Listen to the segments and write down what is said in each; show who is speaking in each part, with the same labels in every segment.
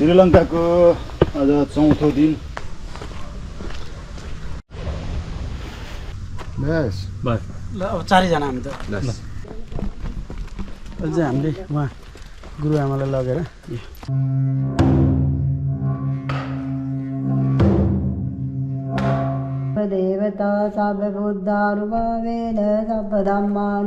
Speaker 1: श्रीलङ्काको आज चौथो दिन बस
Speaker 2: बस
Speaker 3: ल अब 4 जना हामी त अझै हामीले उहाँ गुरुआमालाई लगेर
Speaker 4: देवता सब बुद्धानुभावेन सब धम्मान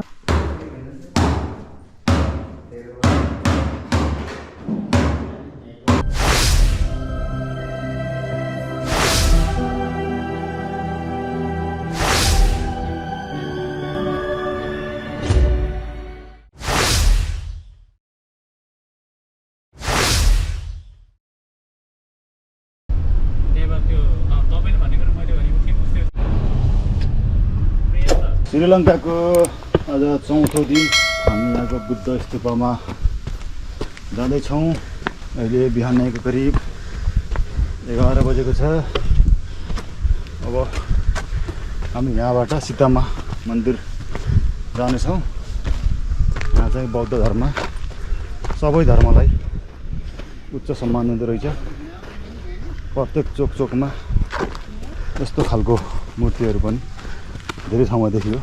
Speaker 1: श्रीलङ्काको आज चौथो दिन हामी यहाँको बुद्ध स्तूपमा जाँदैछौँ। अहिले बिहानको करिब 11 बजेको छ। अब हामी यहाँबाट सीतामा मन्दिर जानेछौँ। यहाँ चाहिँ बौद्ध धर्म सबै धर्मलाई उच्च सम्मान दिँदो रहेछ। प्रत्येक चोक चोकमा यस्तो खालको मूर्तिहरू पनि धेरै ठाउँमा देखियो।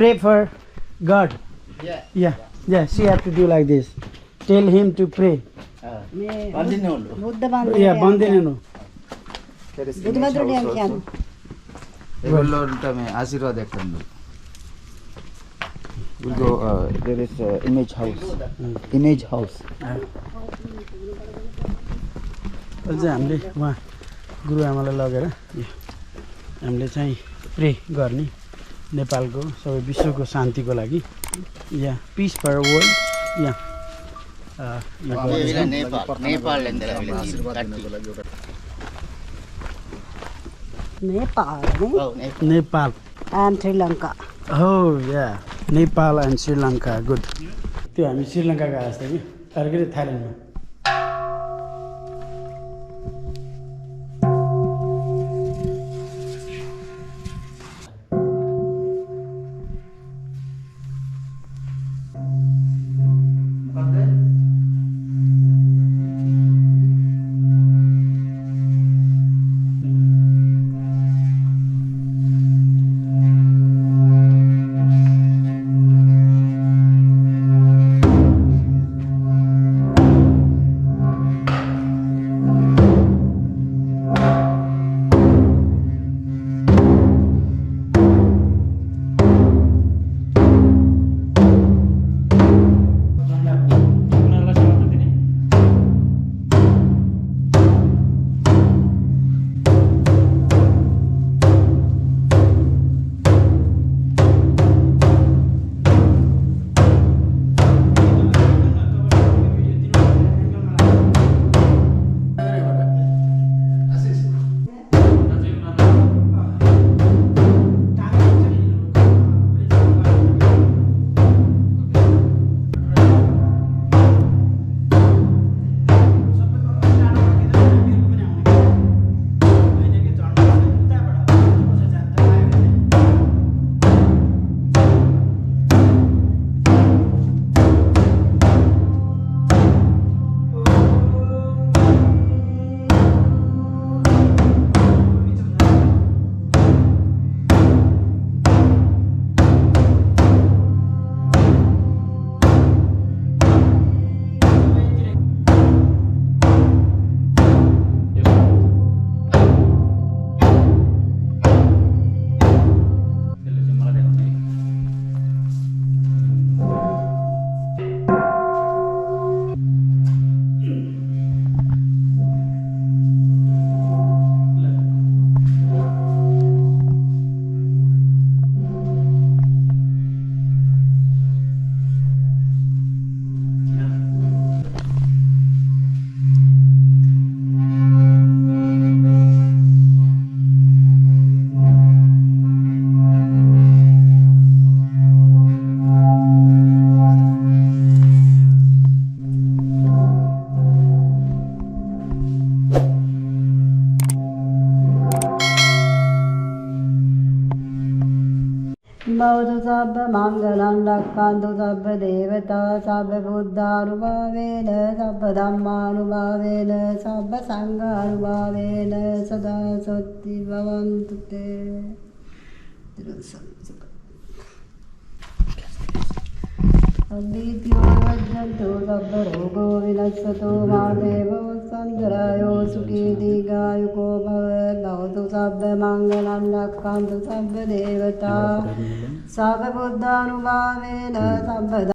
Speaker 3: pray for God. Yeah. She have to do like this. Tell him to pray.
Speaker 4: Buddha बांधे
Speaker 3: Yeah, bandinenu.
Speaker 4: बुद्ध बांधे क्या
Speaker 1: में आशीर्वाद We'll go, there is image house. Image house.
Speaker 3: अझै हामीले उहाँ गुरुआमालाई लगेर हामीले चाहिँ प्रे गर्ने नेपालको सबै विश्वको शान्तिको लागि या पिस फर वर्ल्ड या Nepal
Speaker 4: and Sri Lanka.
Speaker 3: Oh yeah, Nepal and Sri Lanka, good. त्यो हामी श्रीलङ्का गएको जस्तो कि अर्कै थाइल्यान्डमा
Speaker 4: සබ්බ මංගලං රක්ඛන්තු සබ්බ දේවතා සබ්බ බුද්ධානුභාවේන සබ්බ ධම්මානුභාවේන සබ්බ සංඝානුභාවේන සදා සොත්ති භවන්තු තේ. අභීතියෝ වජ්ජන්තෝ සබ්බ රෝගෝ විනස්සතෝ මා දේවෝ සන්දරායෝ සුඛී දීඝායුකෝ භව භවතු සබ්බ මංගලං රක්ඛන්තු සබ්බ දේවතා සබ්බ බුද්ධානුභාවේන සබ්බ